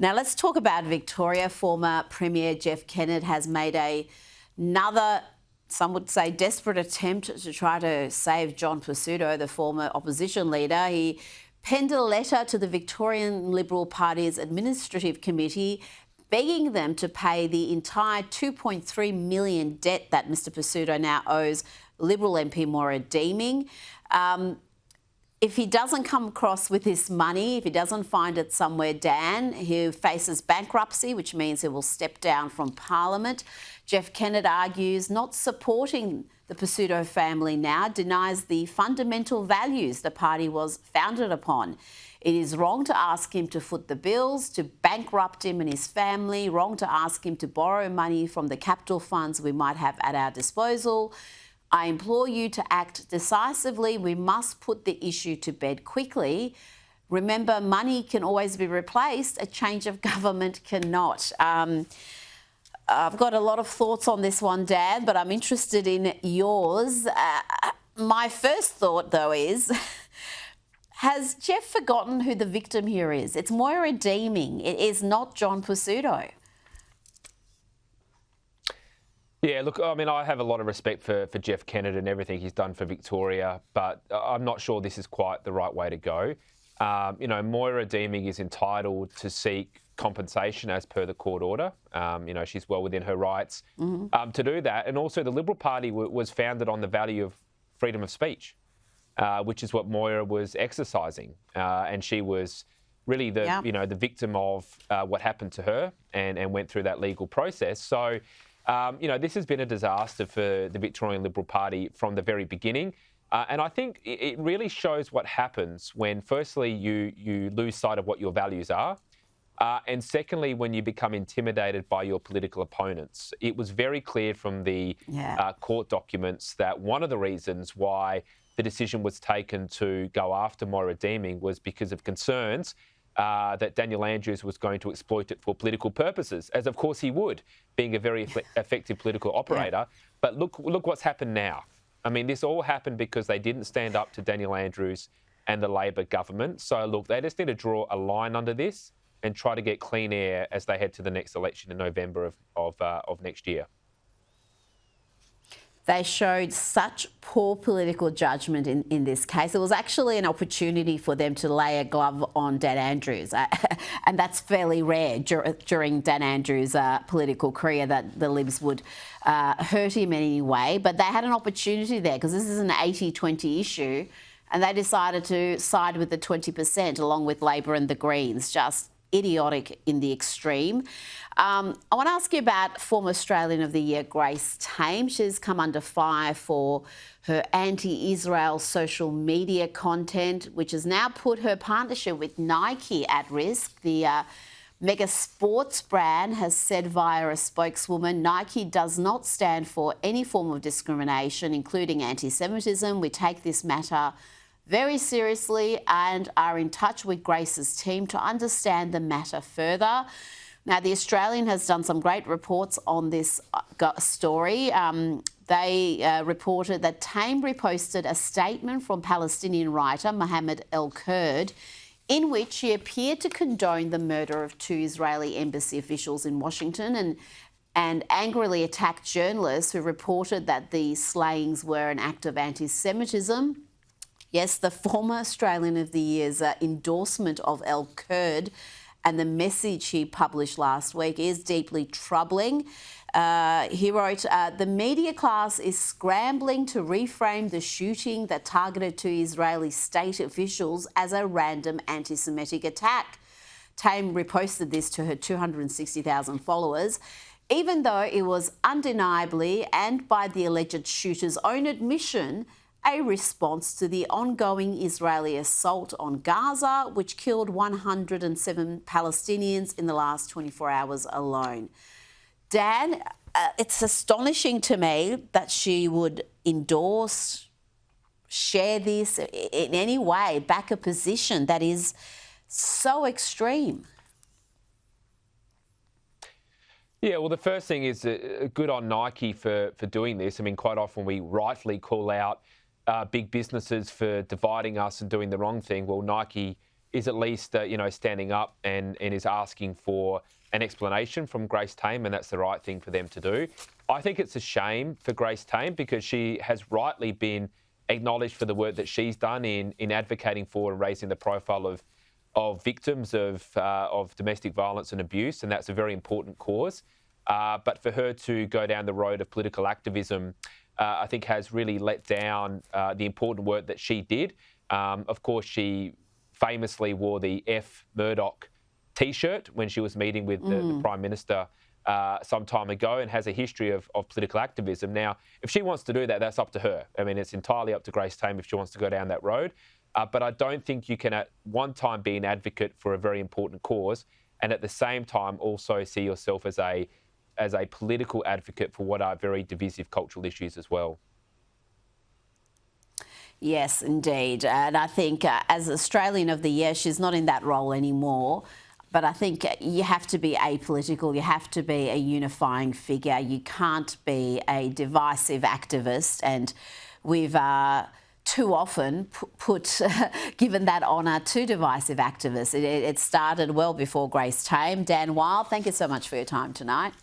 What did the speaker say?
Now let's talk about Victoria. Former Premier Jeff Kennett has made another, some would say, desperate attempt to try to save John Pesutto, the former opposition leader. He penned a letter to the Victorian Liberal Party's Administrative Committee begging them to pay the entire $2.3 million debt that Mr Pesutto now owes Liberal MP Moira Deeming. If he doesn't come across with this money, if he doesn't find it somewhere, Dan, he faces bankruptcy, which means he will step down from Parliament. Jeff Kennett argues not supporting the Pesutto family now denies the fundamental values the party was founded upon. It is wrong to ask him to foot the bills, to bankrupt him and his family, wrong to ask him to borrow money from the capital funds we might have at our disposal. I implore you to act decisively. We must put the issue to bed quickly. Remember, money can always be replaced. A change of government cannot. I've got a lot of thoughts on this one, Dad, but I'm interested in yours. My first thought, though, is has Jeff forgotten who the victim here is? It's Moira Deeming. It is not John Pesutto. Yeah, look, I mean, I have a lot of respect for Jeff Kennett and everything he's done for Victoria, but I'm not sure this is quite the right way to go. Moira Deeming is entitled to seek compensation as per the court order. She's well within her rights to do that. And also the Liberal Party was founded on the value of freedom of speech, which is what Moira was exercising. And she was really the victim of what happened to her and went through that legal process. So, this has been a disaster for the Victorian Liberal Party from the very beginning. And I think it really shows what happens when, firstly, you lose sight of what your values are. And secondly, when you become intimidated by your political opponents. It was very clear from the court documents that one of the reasons why the decision was taken to go after Moira Deeming was because of concerns that Daniel Andrews was going to exploit it for political purposes, as of course he would, being a very effective political operator. But look what's happened now. I mean, this all happened because they didn't stand up to Daniel Andrews and the Labor government. So look, they just need to draw a line under this and try to get clean air as they head to the next election in November of next year. They showed such poor political judgment in this case. It was actually an opportunity for them to lay a glove on Dan Andrews. And that's fairly rare during Dan Andrews' political career that the Libs would hurt him in any way. But they had an opportunity there because this is an 80-20 issue. And they decided to side with the 20% along with Labor and the Greens. Just idiotic in the extreme. I want to ask you about former Australian of the Year, Grace Tame. She's come under fire for her anti-Israel social media content, which has now put her partnership with Nike at risk. The mega sports brand has said via a spokeswoman, Nike does not stand for any form of discrimination, including anti-Semitism. We take this matter very seriously and are in touch with Grace's team to understand the matter further. Now, The Australian has done some great reports on this story. They reported that Tame reposted a statement from Palestinian writer Mohammed El-Kurd in which he appeared to condone the murder of 2 Israeli embassy officials in Washington and angrily attacked journalists who reported that the slayings were an act of anti-Semitism. Yes, the former Australian of the Year's endorsement of El-Kurd and the message he published last week is deeply troubling. He wrote, the media class is scrambling to reframe the shooting that targeted 2 Israeli state officials as a random anti-Semitic attack. Tame reposted this to her 260,000 followers, even though it was undeniably, and by the alleged shooter's own admission, a response to the ongoing Israeli assault on Gaza, which killed 107 Palestinians in the last 24 hours alone. Dan, it's astonishing to me that she would endorse, share this in any way, back a position that is so extreme. Yeah, well, the first thing is good on Nike for doing this. I mean, quite often we rightly call out big businesses for dividing us and doing the wrong thing. Well, Nike is at least, standing up and is asking for an explanation from Grace Tame, and that's the right thing for them to do. I think it's a shame for Grace Tame because she has rightly been acknowledged for the work that she's done in advocating for and raising the profile of victims of domestic violence and abuse, and that's a very important cause. But for her to go down the road of political activism, I think has really let down the important work that she did. Of course, she famously wore the F Murdoch T-shirt when she was meeting with the Prime Minister some time ago, and has a history of political activism. Now, if she wants to do that, that's up to her. I mean, it's entirely up to Grace Tame if she wants to go down that road. But I don't think you can at one time be an advocate for a very important cause and at the same time also see yourself as a political advocate for what are very divisive cultural issues as well. Yes, indeed. And I think as Australian of the Year, she's not in that role anymore. But I think you have to be apolitical. You have to be a unifying figure. You can't be a divisive activist. And we've too often given that honour to divisive activists. It started well before Grace Tame. Dan Wild, thank you so much for your time tonight.